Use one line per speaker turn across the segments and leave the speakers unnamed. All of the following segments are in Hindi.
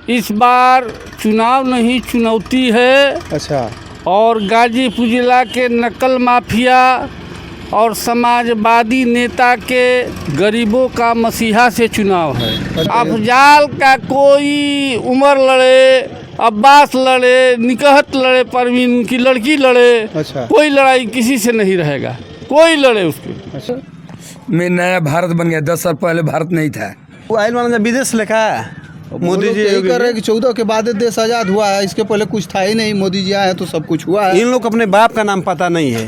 इस बार चुनाव नहीं चुनौती है।
अच्छा।
और गाजीपुर जिला के नकल माफिया और समाजवादी नेता के गरीबों का मसीहा से चुनाव है। अफजाल का कोई उमर लड़े, अब्बास लड़े, निकहत लड़े, परवीन की लड़की लड़े,
अच्छा।
कोई लड़ाई किसी से नहीं रहेगा, कोई लड़े उसके।
अच्छा।
में नया भारत बन गया, 10 साल पहले भारत नहीं था।
वो आयल वाला विदेश लिखा है मोदी जी
यही कर रहे हैं कि 14 के बाद देश आज़ाद हुआ है, इसके पहले कुछ था ही नहीं। मोदी जी आए तो सब कुछ हुआ है।
इन लोग को अपने बाप का नाम पता नहीं है।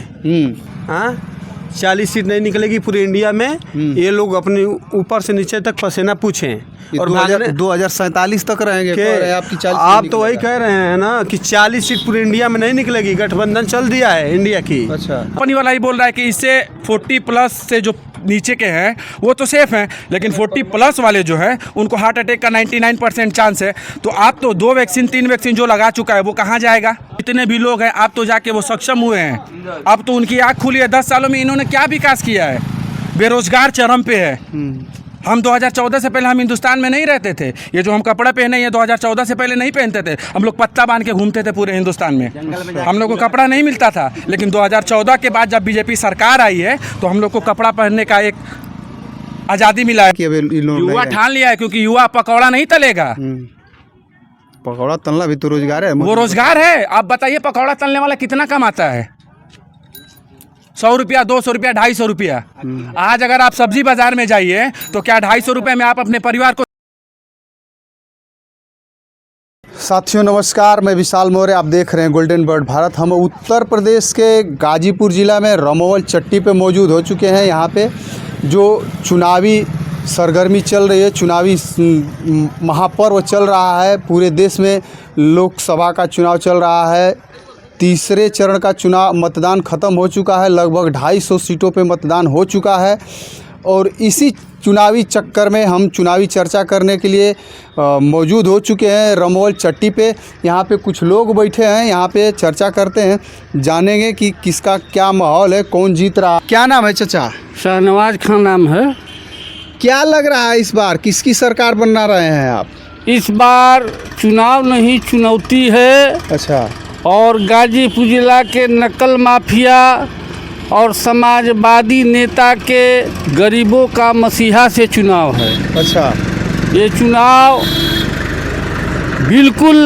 हाँ, 40 सीट नहीं निकलेगी पूरे इंडिया में। ये लोग अपने ऊपर से नीचे तक पसीना पूछें और
2047 तक रहेंगे। आपकी 40
आप तो वही कह रहे हैं ना कि 40 सीट पूरे इंडिया में नहीं निकलेगी। गठबंधन चल दिया है इंडिया की।
अच्छा।
कंपनी वाला ही बोल रहा है कि इससे 40+ से जो नीचे के हैं वो तो सेफ हैं, लेकिन 40+ वाले जो हैं उनको हार्ट अटैक का 99% चांस है। तो आप तो 2 वैक्सीन 3 वैक्सीन जो लगा चुका है वो कहाँ जाएगा? इतने भी लोग हैं, आप तो जाके वो सक्षम हुए हैं, अब तो उनकी आँख खुली है। 10 सालों में इन्होंने क्या विकास किया है? बेरोजगार चरम पे है। हम 2014 से पहले हम हिंदुस्तान में नहीं रहते थे। ये जो हम कपड़ा पहने ये 2014 से पहले नहीं पहनते थे। हम लोग पत्ता बांध के घूमते थे पूरे हिंदुस्तान में, हम लोग को कपड़ा नहीं मिलता था। लेकिन 2014 के बाद जब बीजेपी सरकार आई है तो हम लोग को कपड़ा पहनने का एक आज़ादी मिला है। युवा ठान लिया है, क्योंकि युवा पकौड़ा नहीं तलेगा।
पकौड़ा तलना भी तो रोजगार है।
वो रोजगार है। आप बताइए पकौड़ा तलने वाला कितना कमाता है? 100 रुपया, 200 रुपया, 250 रुपया। आज अगर आप सब्जी बाजार में जाइए तो क्या 250 रुपये में आप अपने परिवार को?
साथियों नमस्कार, मैं विशाल मौर्य, आप देख रहे हैं गोल्डन बर्ड भारत। हम उत्तर प्रदेश के गाजीपुर ज़िला में रमोवल चट्टी पे मौजूद हो चुके हैं। यहाँ पे जो चुनावी सरगर्मी चल रही है, चुनावी महापर्व चल रहा है। पूरे देश में लोकसभा का चुनाव चल रहा है। तीसरे चरण का चुनाव मतदान ख़त्म हो चुका है। लगभग 250 सीटों पे मतदान हो चुका है। और इसी चुनावी चक्कर में हम चुनावी चर्चा करने के लिए मौजूद हो चुके हैं रमोवल चट्टी पे। यहाँ पे कुछ लोग बैठे हैं, यहाँ पे चर्चा करते हैं, जानेंगे कि किसका क्या माहौल है, कौन जीत रहा। क्या नाम है चाचा?
शाहनवाज खान नाम है।
क्या लग रहा है इस बार किसकी सरकार बनना रहे हैं आप?
इस बार चुनाव नहीं चुनौती है।
अच्छा।
और गाजीपुर जिला के नकल माफिया और समाजवादी नेता के गरीबों का मसीहा से चुनाव है।
अच्छा।
ये चुनाव बिल्कुल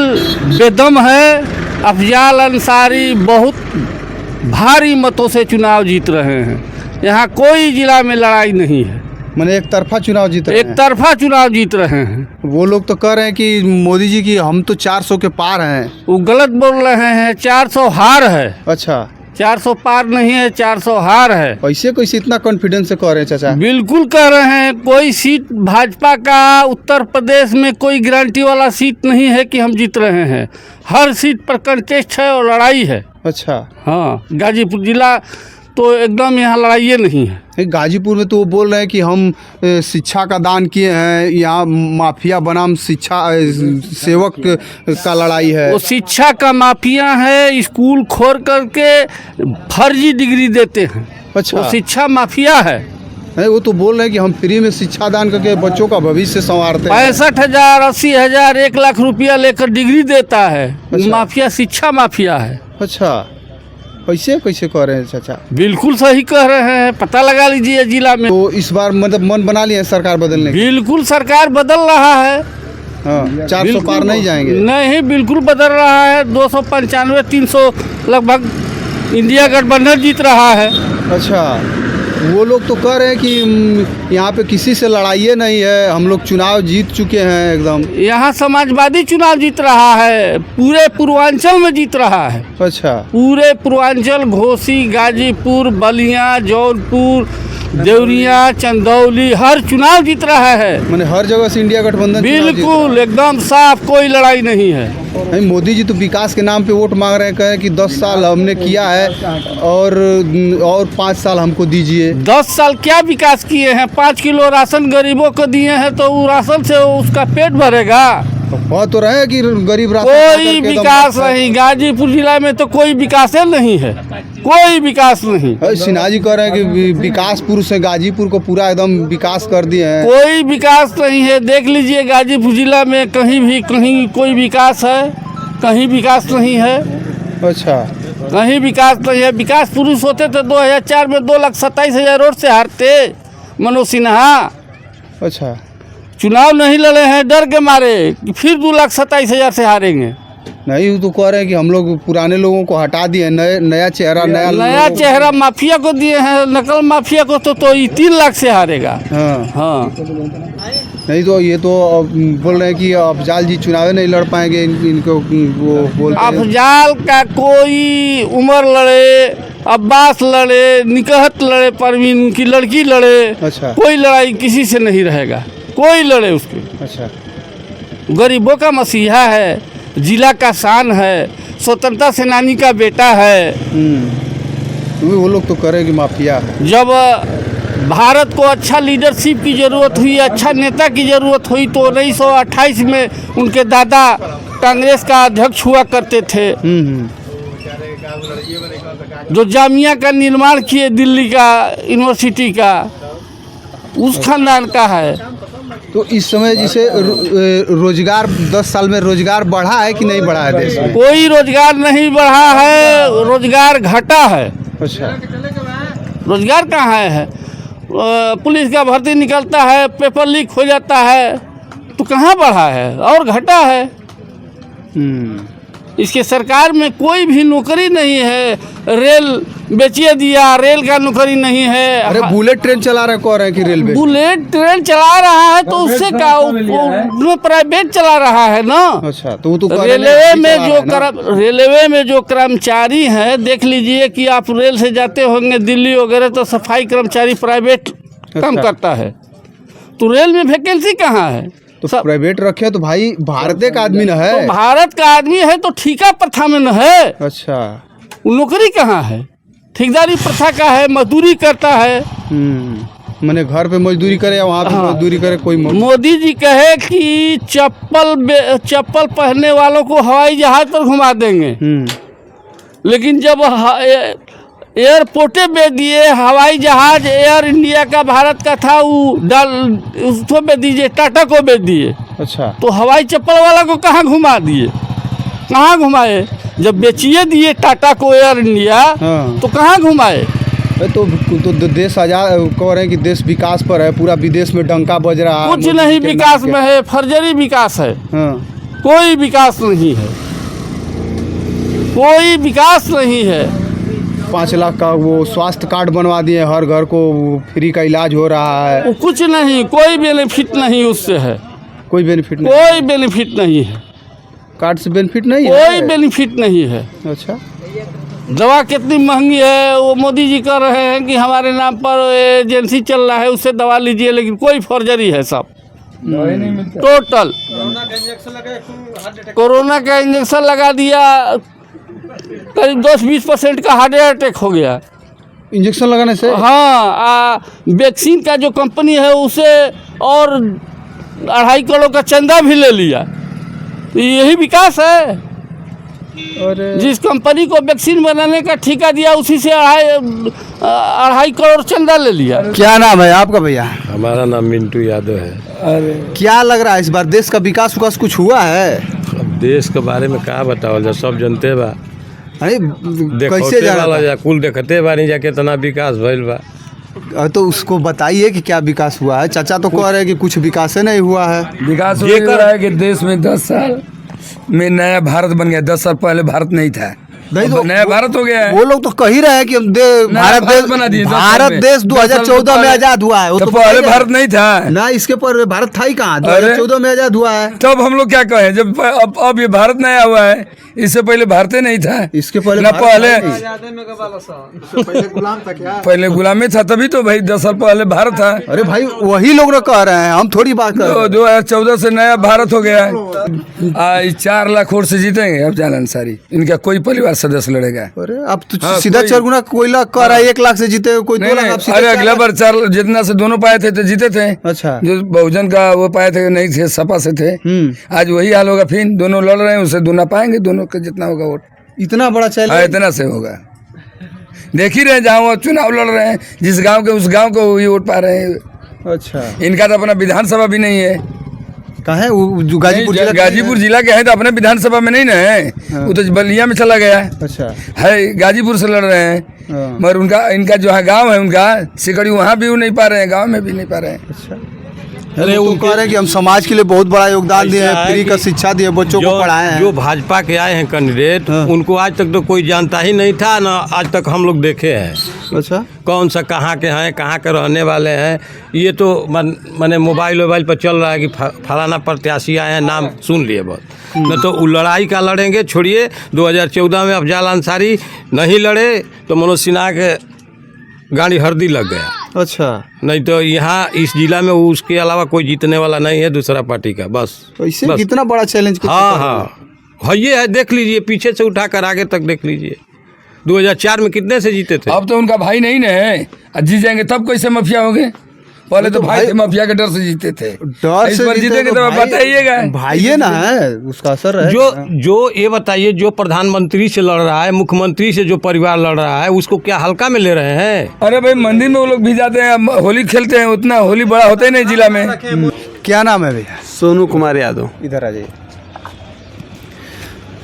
बेदम है। अफजाल अंसारी बहुत भारी मतों से चुनाव जीत रहे हैं। यहाँ कोई जिला में लड़ाई नहीं है।
मैंने एक तरफा चुनाव जीत रहे हैं।
एक तरफा चुनाव जीत रहे हैं।
वो लोग तो कह रहे हैं कि मोदी जी की हम तो 400 के पार हैं।
वो गलत बोल रहे हैं। 400 हार है।
अच्छा।
400 पार नहीं है, 400 हार है।
कैसे इतना कॉन्फिडेंस से कह रहे हैं चाचा?
बिल्कुल कह रहे हैं। कोई सीट भाजपा का उत्तर प्रदेश में कोई गारंटी वाला सीट नहीं है कि हम जीत रहे हैं। हर सीट पर कंटेस्ट है और लड़ाई है।
अच्छा।
हाँ, गाजीपुर जिला तो एकदम यहाँ लड़ाई नहीं है।
गाजीपुर में तो वो बोल रहे हैं कि हम शिक्षा का दान किए हैं, यहाँ माफिया बनाम शिक्षा सेवक का लड़ाई है।
वो शिक्षा का माफिया है। स्कूल खोल करके फर्जी डिग्री देते हैं।
अच्छा।
वो शिक्षा माफिया है।
वो तो बोल रहे हैं कि हम फ्री में शिक्षा दान करके बच्चों का भविष्य संवारते हैं।
65,000, 80,000, 1 लाख रुपया लेकर डिग्री देता है।
अच्छा।
माफिया शिक्षा माफिया है।
अच्छा। कैसे कह रहे हैं चाचा?
बिल्कुल सही कह रहे हैं। पता लगा लीजिए जिला में।
तो इस बार मतलब मन बना लिया सरकार बदलने की?
बिल्कुल सरकार बदल रहा है।
हाँ, 400 पार नहीं जाएंगे?
नहीं, बिल्कुल बदल रहा है। 295, 300 लगभग इंडिया गठबंधन जीत रहा है।
अच्छा। वो लोग तो कह रहे हैं कि यहाँ पे किसी से लड़ाई नहीं है, हम लोग चुनाव जीत चुके हैं एकदम।
यहाँ समाजवादी चुनाव जीत रहा है। पूरे पूर्वांचल में जीत रहा है।
अच्छा।
पूरे पूर्वांचल, घोसी, गाजीपुर, बलिया, जौनपुर, देवरिया, चंदौली, हर चुनाव जीत रहा है।
मैंने हर जगह से इंडिया गठबंधन
बिल्कुल एकदम साफ, कोई लड़ाई नहीं है।
नहीं, मोदी जी तो विकास के नाम पे वोट मांग रहे हैं, कहे कि 10 साल हमने किया है और 5 साल हमको दीजिए।
10 साल क्या विकास किए हैं? 5 किलो राशन गरीबों को दिए हैं तो वो राशन से उसका पेट भरेगा?
कह तो रहे हैं कि गरीब राशन
कोई विकास नहीं। गाजीपुर जिला में तो कोई विकास नहीं है। कोई विकास नहीं।
सिन्हा जी कह रहे हैं कि विकासपुर से गाजीपुर को पूरा एकदम विकास कर दिए हैं।
कोई विकास नहीं है। देख लीजिए गाजीपुर जिला में कहीं कोई विकास है? कहीं विकास नहीं है।
अच्छा,
कहीं विकास नहीं है। विकास पुरुष होते थे 2004 में 2,27,000 वोट से हारते मनोज सिन्हा।
अच्छा,
चुनाव नहीं लड़े हैं डर के मारे कि फिर 2,27,000 से हारेंगे।
नहीं वो तो कह रहे हैं कि हम लोग पुराने लोगों को हटा दिए, नया चेहरा
नया चेहरा माफिया को दिए हैं, नकल माफिया को तो ये 3 लाख से हारेगा। हाँ।
नहीं तो ये तो बोल रहे हैं कि अफजाल जी चुनाव नहीं लड़ पाएंगे, इनको वो बोलते हैं।
अफजाल का कोई उमर लड़े, अब्बास लड़े, निकहत लड़े, परवीन की लड़की लड़े,
अच्छा,
कोई लड़ाई किसी से नहीं रहेगा। कोई लड़े उसकी।
अच्छा,
गरीबों का मसीहा है, जिला का शान है, स्वतंत्रता सेनानी का बेटा है।
वो लोग तो करें कि माफिया है।
जब भारत को अच्छा लीडरशिप की ज़रूरत हुई, अच्छा नेता की ज़रूरत हुई तो 1928 में उनके दादा कांग्रेस का अध्यक्ष हुआ करते थे, जो जामिया का निर्माण किए, दिल्ली का यूनिवर्सिटी का, उस खानदान का है।
तो इस समय जैसे रोजगार 10 साल में रोजगार बढ़ा है कि नहीं बढ़ा है देश में?
कोई रोजगार नहीं बढ़ा है, रोजगार घटा है।
अच्छा,
रोजगार कहाँ है? पुलिस का भर्ती निकलता है, पेपर लीक हो जाता है, तो कहाँ बढ़ा है और घटा है। इसके सरकार में कोई भी नौकरी नहीं है। रेल बेचिए दिया, रेल का नौकरी नहीं है।
अरे बुलेट ट्रेन चला रहे, कह रहे हैं कि रेलवे
बुलेट ट्रेन चला रहा है तो उससे क्या, वो प्राइवेट चला रहा है ना।
अच्छा, तो वो तो
रेलवे में जो कर्मचारी हैं, देख लीजिए कि आप रेल से जाते होंगे दिल्ली वगैरह तो सफाई कर्मचारी प्राइवेट काम करता है, तो रेल में वैकेंसी कहाँ है?
तो प्राइवेट रखे तो भाई भारत का आदमी न है।
तो भारत का आदमी है तो ठेका प्रथा में न है।
अच्छा,
नौकरी कहाँ है? ठेकेदारी प्रथा का है, मजदूरी करता है।
मैंने घर पे मजदूरी करे या वहाँ पे मजदूरी करे कोई
मोदी जी कहे कि चप्पल पहनने वालों को हवाई जहाज पर घुमा देंगे, लेकिन जब एयरपोर्टे बेच दिए, हवाई जहाज एयर इंडिया का भारत का था, उसको बेच दीजिए, टाटा को बेच दिए।
अच्छा,
तो हवाई चप्पल वाला को कहाँ घुमा दिए? कहाँ घुमाए? जब बेचिए दिए टाटा को एयर इंडिया, तो कहाँ घुमाए?
तो देश आजाद कह रहे हैं कि देश विकास पर है, पूरा विदेश में डंका बज रहा है।
कुछ नहीं विकास में है, फर्जरी विकास है। कोई विकास नहीं है, कोई विकास नहीं है।
5 लाख का वो स्वास्थ्य कार्ड बनवा दिए, हर घर को फ्री का इलाज हो रहा है।
कुछ नहीं, कोई बेनिफिट नहीं उससे है।
कोई बेनिफिट नहीं,
कोई बेनिफिट नहीं है।
कार्ड से बेनिफिट नहीं है,
कोई बेनिफिट नहीं है।
अच्छा,
दवा कितनी महंगी है, वो मोदी जी कह रहे हैं कि हमारे नाम पर एजेंसी चल रहा है, उससे दवा लीजिए, लेकिन कोई फर्जरी है सब टोटल। कोरोना का इंजेक्शन लगा दिया, करीब 10-20% का हार्ट अटैक हो गया
इंजेक्शन लगाने से।
हाँ, वैक्सीन का जो कंपनी है उसे और 2.5 करोड़ का चंदा भी ले लिया। तो यही विकास है। जिस कंपनी को वैक्सीन बनाने का ठेका दिया उसी से 2.5 करोड़ चंदा ले लिया।
क्या नाम है आपका भैया?
हमारा नाम मिंटू यादव है।
अरे क्या लग रहा है इस बार देश का विकास कुछ हुआ है?
अब देश के बारे में क्या बताओ, जब सब जनते बा,
कैसे जाना
कुल देखते बानी जा कितना विकास भइल बा।
तो उसको बताइए कि क्या विकास हुआ है। चाचा तो कह रहे हैं कि कुछ विकास नहीं हुआ है।
विकास ये कर रहा है कि देश में 10 साल में नया भारत बन गया। 10 साल पहले भारत नहीं था,
नहीं तो
नया भारत हो गया है।
वो लोग तो कह ही रहे हैं कि हम भारत देश 2014 में आजाद हुआ है।
तो पहले भारत नहीं था
ना, इसके पर भारत था ही कहाँ? 2014 में आजाद हुआ है।
तब हम लोग क्या कहें, जब अब ये भारत नया हुआ है, इससे पहले भारत नहीं था।
इसके पहले
ना पहले गुलामी था, तभी तो भाई 10 साल पहले भारत था।
अरे भाई वही लोग कह रहे हैं, हम थोड़ी बात कर रहे हैं।
2014 से नया भारत हो गया है। 4 लाख वोट से जीतेंगे अब जान अंसारी, इनका कोई परिवार सदस्य लड़ेगा।
अरे अब तो सीधा 4 गुना कोयला कह रहा है, 1 लाख से जीते, कोई 2 लाख।
अरे अगला बार 4 जितना से दोनों पाए थे तो जीते थे।
अच्छा,
जो बहुजन का वो पाए थे नहीं थे, सपा से थे। आज वही हाल होगा, फिर दोनों लड़ रहे हैं, उससे दोनों पाएंगे, दोनों का जितना होगा वोट।
इतना बड़ा चैलेंज
इतना से होगा। देख ही रहे जहाँ वो चुनाव लड़ रहे हैं, जिस गांव के उस गांव को वही वोट पा रहे हैं।
अच्छा,
इनका तो अपना विधानसभा भी नहीं है।
कहाँ है वो जो गाजीपुर जिला?
गाजीपुर जिला के हैं तो अपने विधानसभा में नहीं ना है, वो तो बलिया में चला गया
अच्छा
है, गाजीपुर से लड़ रहे हैं। मगर उनका इनका जो है गांव है उनका सिकड़ी, वहाँ भी वो नहीं पा रहे हैं, गांव में भी नहीं पा रहे हैं।
अच्छा, अरे वो कह रहे हैं कि हम समाज के लिए बहुत बड़ा योगदान दिए हैं, फ्री का शिक्षा दिए, बच्चों को पढ़ाए हैं।
जो भाजपा के आए हैं कैंडिडेट, उनको आज तक तो कोई जानता ही नहीं था ना, आज तक हम लोग देखे हैं।
अच्छा,
कौन सा कहाँ के हैं, कहाँ के रहने वाले हैं, ये तो मैंने मोबाइल पर चल रहा है कि फलाना प्रत्याशी आए हैं, नाम सुन लिए बस। न तो वो लड़ाई का लड़ेंगे, छोड़िए 2014 में अफजाल अंसारी नहीं लड़े तो मनोज सिन्हा के गाड़ी हरदी लग गया।
अच्छा,
नहीं तो यहाँ इस जिला में उसके अलावा कोई जीतने वाला नहीं है दूसरा पार्टी का, बस।
इससे
बस।
कितना बड़ा चैलेंज?
हाँ, ये है, देख लीजिए, पीछे से उठाकर आगे तक देख लीजिए। 2004 में कितने से जीते थे?
अब तो उनका भाई नहीं ना है, जीत जाएंगे तब कैसे माफिया हो गए? पहले तो भाई थे, माफिया के डर से जीते थे,
डर
इस
से
बार जीतेंगे तो बताइएगा।
भाई ना है, उसका असर है।
जो ये बताइए, जो प्रधानमंत्री से लड़ रहा है, मुख्यमंत्री से जो परिवार लड़ रहा है, उसको क्या हल्का में ले रहे हैं?
अरे भाई मंदिर में वो लोग भी जाते हैं, होली खेलते हैं, उतना होली बड़ा होता ही नहीं जिला में।
क्या नाम है भैया?
सोनू कुमार यादव।
इधर आ जाइए।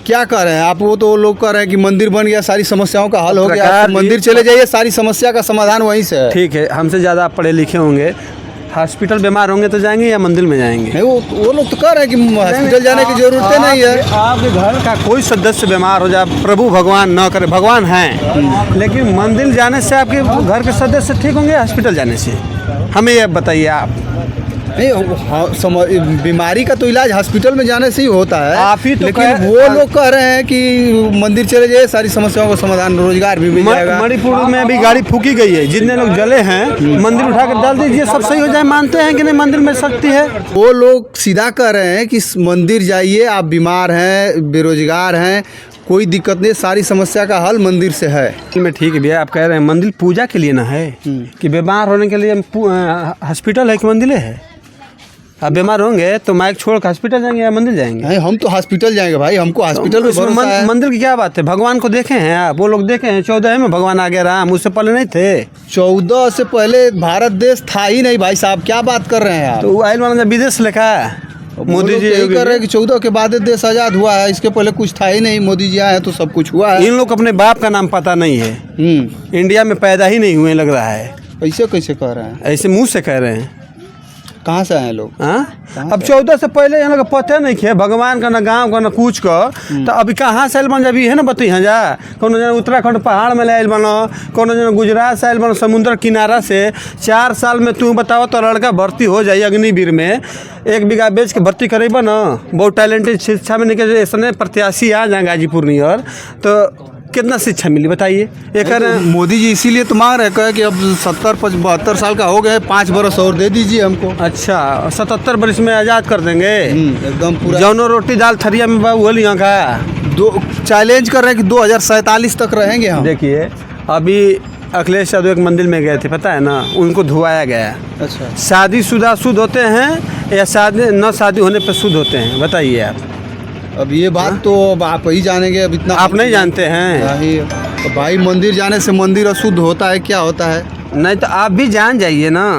क्या कह रहे हैं आप? वो तो लोग कह रहे हैं कि मंदिर बन गया, सारी समस्याओं का हल हो गया, आप मंदिर चले जाइए, सारी समस्या का समाधान वहीं से है।
ठीक है, हमसे ज़्यादा आप पढ़े लिखे होंगे, हॉस्पिटल बीमार होंगे तो जाएंगे या मंदिर में जाएंगे?
नहीं, वो लोग तो कह रहे हैं कि हॉस्पिटल जाने की जरूरत नहीं है।
आपके घर का कोई सदस्य बीमार हो जाए, प्रभु भगवान ना करे, भगवान हैं, लेकिन मंदिर जाने से आपके घर के सदस्य ठीक होंगे हॉस्पिटल जाने से? हमें ये बताइए आप।
नहीं, बीमारी का तो इलाज हॉस्पिटल में जाने से ही होता है,
आप ही तो
लेकिन वो लोग कह रहे हैं कि मंदिर चले जाइए, सारी समस्याओं का समाधान, रोजगार भी मिल जाएगा।
मणिपुर में अभी गाड़ी फूकी गई है, जितने लोग जले हैं मंदिर उठा कर डाल दीजिए, सब सही हो जाए। मानते हैं कि नहीं मंदिर में शक्ति है?
वो लोग सीधा कह रहे हैं कि मंदिर जाइए, आप बीमार हैं, बेरोजगार हैं, कोई दिक्कत नहीं, सारी समस्या का हल मंदिर से है।
में ठीक है भैया, आप कह रहे हैं मंदिर पूजा के लिए ना है कि बीमार होने के लिए हॉस्पिटल है कि मंदिर है? आप बीमार होंगे तो माइक छोड़ कर हॉस्पिटल जाएंगे या मंदिर जाएंगे?
नहीं, हम तो हॉस्पिटल जाएंगे भाई, हमको हॉस्पिटल में भरोसा है।
मंदिर की क्या बात है? भगवान को देखे हैं आप? वो लोग देखे हैं 14 में भगवान आ गया राम, उससे पहले नहीं थे?
14 से पहले भारत देश था ही नहीं भाई साहब, क्या बात कर रहे हैं आप?
तो आयल वाला विदेश लिखा है, मोदी जी
यही कर रहे हैं कि 14 के बाद देश आजाद हुआ है, इसके पहले कुछ था ही नहीं, मोदी जी आए हैं तो सब कुछ हुआ है।
इन लोग अपने बाप का नाम पता नहीं है, इंडिया में पैदा ही नहीं हुए लग रहा है।
ऐसे कैसे कह रहे हैं?
ऐसे मुंह से कह रहे हैं।
कहाँ से आए लोग?
हाँ, अब 14 से पहले यहाँ लोग पता नहीं है भगवान का, ना गाँव का, ना कुछ का। तो अभी कहाँ से आयल बन जाबी है ना, बताइए हाँ जा। कोनो जना उत्तराखंड पहाड़ में आयल बनो, कोनो जना गुजरात से आयल बनो, समुद्र किनारा से। 4 साल में तू बताओ तो लड़का भर्ती हो जाए अग्निवीर में, 1 बीघा बेच के भर्ती करेबा ना, बहुत टैलेंटेड शिक्षा में निकल ऐसे प्रत्याशी आ जाए गाजीपुर नियर, तो कितना शिक्षा मिली बताइए? एक
मोदी जी इसीलिए तो मांग रहे हैं कि अब 70-72 साल का हो गए, 5 बरस और दे दीजिए हमको।
अच्छा, 77 बरस में आज़ाद कर देंगे
एकदम पूरा।
जौनो रोटी दाल थरिया में बाबू बोली यहाँ का
चैलेंज कर रहे हैं कि 2047 तक रहेंगे हम।
देखिए, अभी अखिलेश यादव एक मंदिर में गए थे, पता है ना, उनको धुआया गया।
अच्छा,
शादीशुदा शुद्ध होते हैं या शादी होने पर शुद्ध होते हैं, बताइए आप।
अब ये बात तो अब आप ही जानेंगे, अब इतना
आप नहीं जानते हैं?
तो भाई मंदिर जाने से मंदिर अशुद्ध होता है, क्या होता है?
नहीं तो आप भी जान जाइए ना,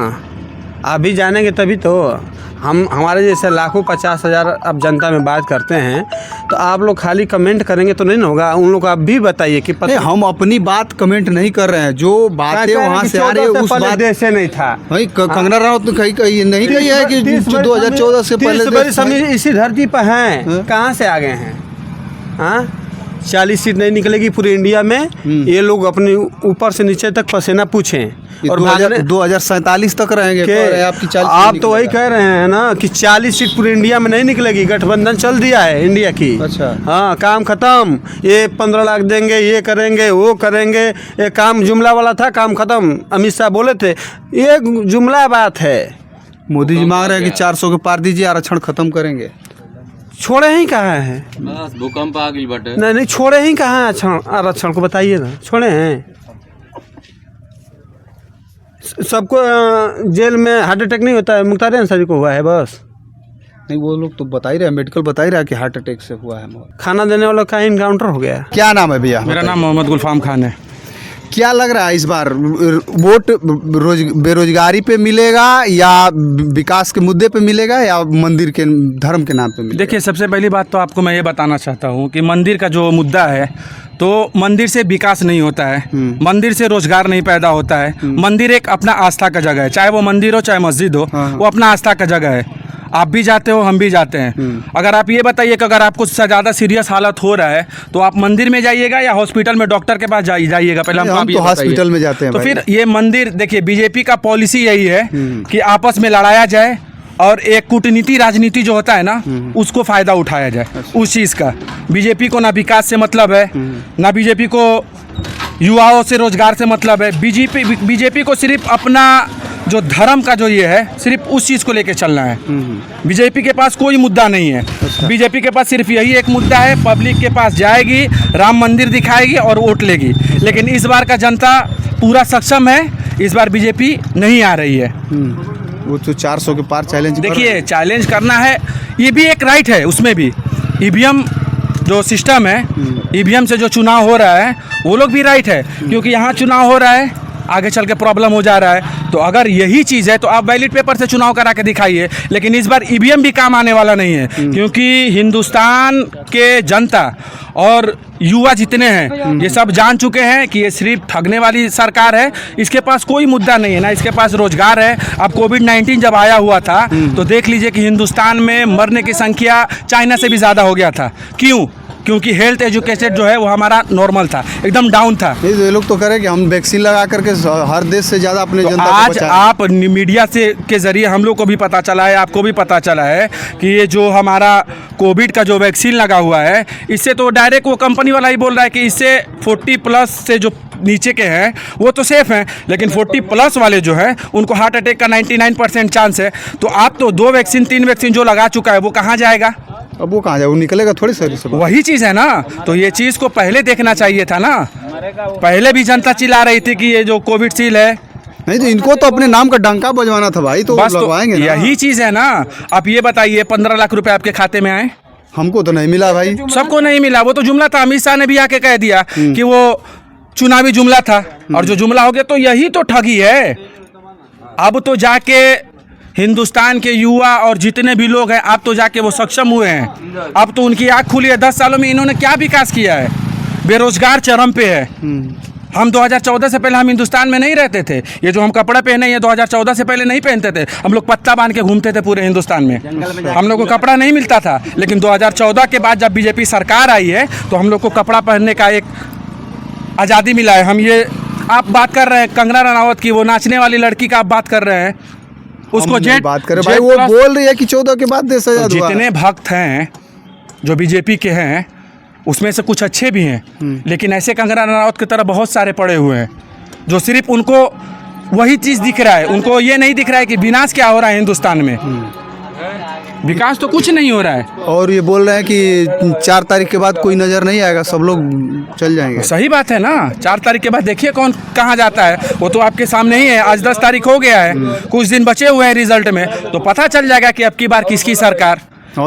आप भी जानेंगे तभी तो। हमारे जैसे लाखों 50,000 अब जनता में बात करते हैं, तो आप लोग खाली कमेंट करेंगे तो नहीं होगा। उन लोग को आप भी बताइए कि
हम अपनी बात कमेंट नहीं कर रहे हैं, जो बातें वहाँ से आ रही है उस बात
से नहीं था
भाई। कंगना रनौत तो कहीं नहीं कही है कि 2014 से पहले
इसी धरती पर हैं, कहाँ से आ गए हैं? हाँ, 40 सीट नहीं निकलेगी पूरे इंडिया में, ये लोग अपने ऊपर से नीचे तक पसीना पूछें और
2047 तक रहेंगे।
आप तो वही कह रहे हैं ना कि 40 सीट पूरे इंडिया में नहीं निकलेगी, गठबंधन चल दिया है इंडिया की।
अच्छा,
हाँ, काम खत्म, ये 15 लाख देंगे, ये करेंगे, वो करेंगे, ये काम जुमला वाला था, काम खत्म। अमित शाह बोले थे, ये जुमला बात है।
मोदी जी मांग रहे हैं कि 400 के पार दीजिए, आरक्षण खत्म करेंगे।
छोड़े ही कहाँ है?
बस भूकंप आ गई बटे।
नहीं, छोड़े ही कहाँ आरक्षण को बताइए ना, छोड़े हैं? सबको जेल में हार्ट अटैक नहीं होता है, मुख्तार अंसारी को हुआ है बस।
नहीं, वो लोग तो बता ही रहे, मेडिकल बता ही रहा है कि हार्ट अटैक से हुआ है।
खाना देने वाला का इनकाउंटर हो गया।
क्या नाम है भैया?
मेरा नाम मोहम्मद गुलफाम खान है।
क्या लग रहा है इस बार वोट बेरोजगारी पे मिलेगा या विकास के मुद्दे पे मिलेगा या मंदिर के धर्म के नाम पे मिलेगा?
देखिए, सबसे पहली बात तो आपको मैं ये बताना चाहता हूँ कि मंदिर का जो मुद्दा है, तो मंदिर से विकास नहीं होता है, मंदिर से रोजगार नहीं पैदा होता है। मंदिर एक अपना आस्था का जगह है, चाहे वो मंदिर हो चाहे मस्जिद हो, वो अपना आस्था का जगह है। आप भी जाते हो, हम भी जाते हैं। अगर आप ये बताइए कि अगर आपको ज़्यादा सीरियस हालत हो रहा है तो आप मंदिर में जाइएगा या हॉस्पिटल में डॉक्टर के पास जाइएगा? पहले
हम
आप
तो
ये
हॉस्पिटल में जाते हैं
तो
भाई।
फिर ये मंदिर, देखिए बीजेपी का पॉलिसी यही है कि आपस में लड़ाया जाए और एक कूटनीति राजनीति जो होता है ना, उसको फायदा उठाया जाए उस चीज़ का। बीजेपी को ना विकास से मतलब है, ना बीजेपी को युवाओं से रोजगार से मतलब है। बीजेपी को सिर्फ अपना जो धर्म का जो ये है, सिर्फ उस चीज़ को लेके चलना है। बीजेपी के पास कोई मुद्दा नहीं है। बीजेपी के पास सिर्फ यही एक मुद्दा है, पब्लिक के पास जाएगी, राम मंदिर दिखाएगी और वोट लेगी। लेकिन इस बार का जनता पूरा सक्षम है, इस बार बीजेपी नहीं आ रही है।
वो तो 400 के पार चैलेंज।
देखिए, चैलेंज करना है, ये भी एक राइट है। उसमें भी ईवीएम जो सिस्टम है, ईवीएम से जो चुनाव हो रहा है, वो लोग भी राइट है, क्योंकि यहाँ चुनाव हो रहा है, आगे चल के प्रॉब्लम हो जा रहा है। तो अगर यही चीज़ है तो आप बैलेट पेपर से चुनाव करा के दिखाइए। लेकिन इस बार ईवीएम भी काम आने वाला नहीं है, क्योंकि हिंदुस्तान के जनता और युवा जितने हैं, ये सब जान चुके हैं कि ये सिर्फ ठगने वाली सरकार है। इसके पास कोई मुद्दा नहीं है, ना इसके पास रोजगार है। अब कोविड-19 जब आया हुआ था तो देख लीजिए कि हिंदुस्तान में मरने की संख्या चाइना से भी ज़्यादा हो गया था। क्यों? क्योंकि हेल्थ एजुकेशन जो है वो हमारा नॉर्मल था, एकदम डाउन था।
ये लोग तो करें कि हम वैक्सीन लगा करके हर देश से ज़्यादा अपने
तो
जनता को
आज
बचाएं।
आप मीडिया से के जरिए हम लोग को भी पता चला है, आपको भी पता चला है कि ये जो हमारा कोविड का जो वैक्सीन लगा हुआ है, इससे तो डायरेक्ट वो कंपनी वाला ही बोल रहा है कि इससे 40+ से जो नीचे के हैं वो तो सेफ हैं, लेकिन 40+ वाले जो हैं उनको हार्ट अटैक का 99% चांस है। तो आप तो 2 वैक्सीन 3 वैक्सीन जो लगा चुका है वो कहाँ जाएगा?
अब वो कहाँ जाए, वो निकलेगा थोड़ी सर से।
वही चीज़ है ना, तो ये चीज़ को पहले देखना चाहिए था ना। पहले भी जनता चिल्ला रही थी कि ये जो कोविड सील है,
नहीं तो इनको तो अपने नाम का डंका बजवाना था भाई, तो
बस
लगवाएंगे
तो
ना।
यही चीज़ है ना। आप ये बताइए, 15 लाख रुपए आपके खाते में आए?
हमको तो नहीं मिला भाई।
सबको नहीं मिला। वो तो जुमला था, अमित शाह ने भी आके कह दिया कि वो चुनावी जुमला था, और जो जुमला हो गया तो यही तो ठगी है। अब तो जाके हिंदुस्तान के युवा और जितने भी लोग हैं, अब तो जाके वो सक्षम हुए हैं। अब तो उनकी आँख खुली है। 10 सालों में इन्होंने क्या विकास किया है? बेरोजगार चरम पे है। हम 2014 से पहले हम हिंदुस्तान में नहीं रहते थे। ये जो हम कपड़ा पहने, ये 2014 से पहले नहीं पहनते थे। हम लोग पत्ता बांध के घूमते थे पूरे हिंदुस्तान में, हम लोग को कपड़ा नहीं मिलता था। लेकिन 2014 के बाद जब बीजेपी सरकार आई है तो हम लोग को कपड़ा पहनने का एक आज़ादी मिला है। हम ये, आप बात कर रहे हैं कंगना रनावत की, वो नाचने वाली लड़की का आप बात कर रहे हैं, उसको जेट
बात करें भाई, वो बोल रही है कि 14 के बाद देश आजाद हुआ।
जितने भक्त हैं जो बीजेपी के हैं, उसमें से कुछ अच्छे भी हैं, लेकिन ऐसे कंगना रनावत की तरह बहुत सारे पड़े हुए हैं जो सिर्फ उनको वही चीज़ दिख रहा है। उनको ये नहीं दिख रहा है कि विनाश क्या हो रहा है हिंदुस्तान में। विकास तो कुछ नहीं हो रहा है।
और ये बोल रहे हैं कि 4 तारीख के बाद कोई नज़र नहीं आएगा, सब लोग चल जाएंगे।
सही बात है ना। 4 तारीख के बाद देखिए कौन कहाँ जाता है, वो तो आपके सामने ही है। आज 10 तारीख हो गया है, कुछ दिन बचे हुए हैं रिजल्ट में, तो पता चल जाएगा कि अब की बार किसकी सरकार,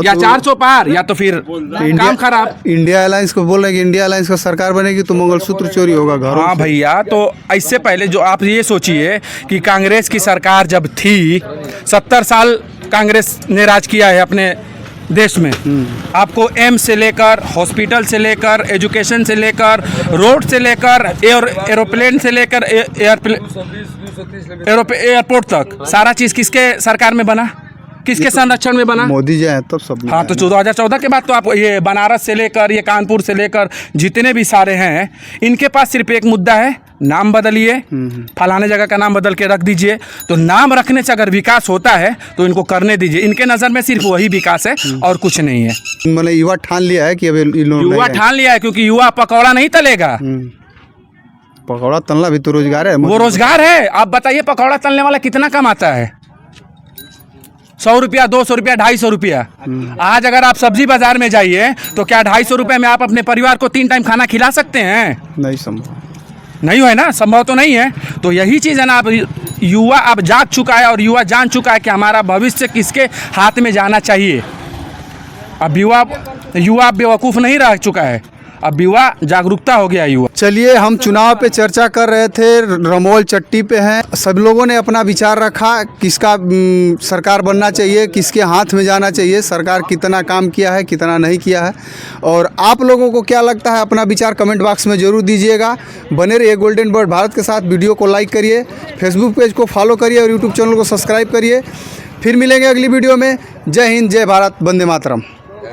या 400 पार या तो फिर काम खराब।
इंडिया अलायंस को बोल रहे हैं कि इंडिया अलायंस का सरकार बनेगी तो मंगलसूत्र चोरी होगा घरों
हाँ
से।
भैया, तो इससे पहले जो आप ये सोचिए कि कांग्रेस की सरकार जब थी, 70 साल कांग्रेस ने राज किया है अपने देश में। आपको एम्स से लेकर, हॉस्पिटल से लेकर, एजुकेशन से लेकर, रोड से लेकर, एरोप्लेन से लेकर एयरपोर्ट तक सारा चीज़ किसके सरकार में बना, किसके संरक्षण में बना?
मोदी जी हैं तब सब।
हाँ, तो 2014 के बाद तो आप ये बनारस से लेकर, ये कानपुर से लेकर जितने भी सारे हैं, इनके पास सिर्फ एक मुद्दा है, नाम बदलिए, फलाने जगह का नाम बदल के रख दीजिए। तो नाम रखने से अगर विकास होता है तो इनको करने दीजिए। इनके नज़र में सिर्फ वही विकास है और कुछ नहीं है।
मैंने युवा ठान लिया है कि अब
युवा ठान लिया है, क्योंकि युवा पकौड़ा नहीं तलेगा।
पकौड़ा तलना भी तो रोजगार है।
वो रोजगार है। आप बताइए, पकौड़ा तलने वाला कितना कमाता है? 100 रुपया, 200 रुपया, 250 रुपया। आज अगर आप सब्जी बाजार में जाइए तो क्या 250 रुपये में आप अपने परिवार को 3 टाइम खाना खिला सकते हैं?
नहीं संभव,
नहीं है ना, संभव तो नहीं है। तो यही चीज़ है ना, आप युवा अब जाग चुका है और युवा जान चुका है कि हमारा भविष्य किसके हाथ में जाना चाहिए। अब युवा बेवकूफ़ नहीं रह चुका है। अब युवा जागरूकता हो गया युवा।
चलिए, हम चुनाव पे चर्चा कर रहे थे, रमोल चट्टी पे हैं। सब लोगों ने अपना विचार रखा, किसका सरकार बनना चाहिए, किसके हाथ में जाना चाहिए, सरकार कितना काम किया है, कितना नहीं किया है, और आप लोगों को क्या लगता है अपना विचार कमेंट बॉक्स में ज़रूर दीजिएगा। बने रहिए गोल्डन बर्ड भारत के साथ। वीडियो को लाइक करिए, फेसबुक पेज को फॉलो करिए और यूट्यूब चैनल को सब्सक्राइब करिए। फिर मिलेंगे अगली वीडियो में। जय हिंद, जय भारत, वंदे मातरम।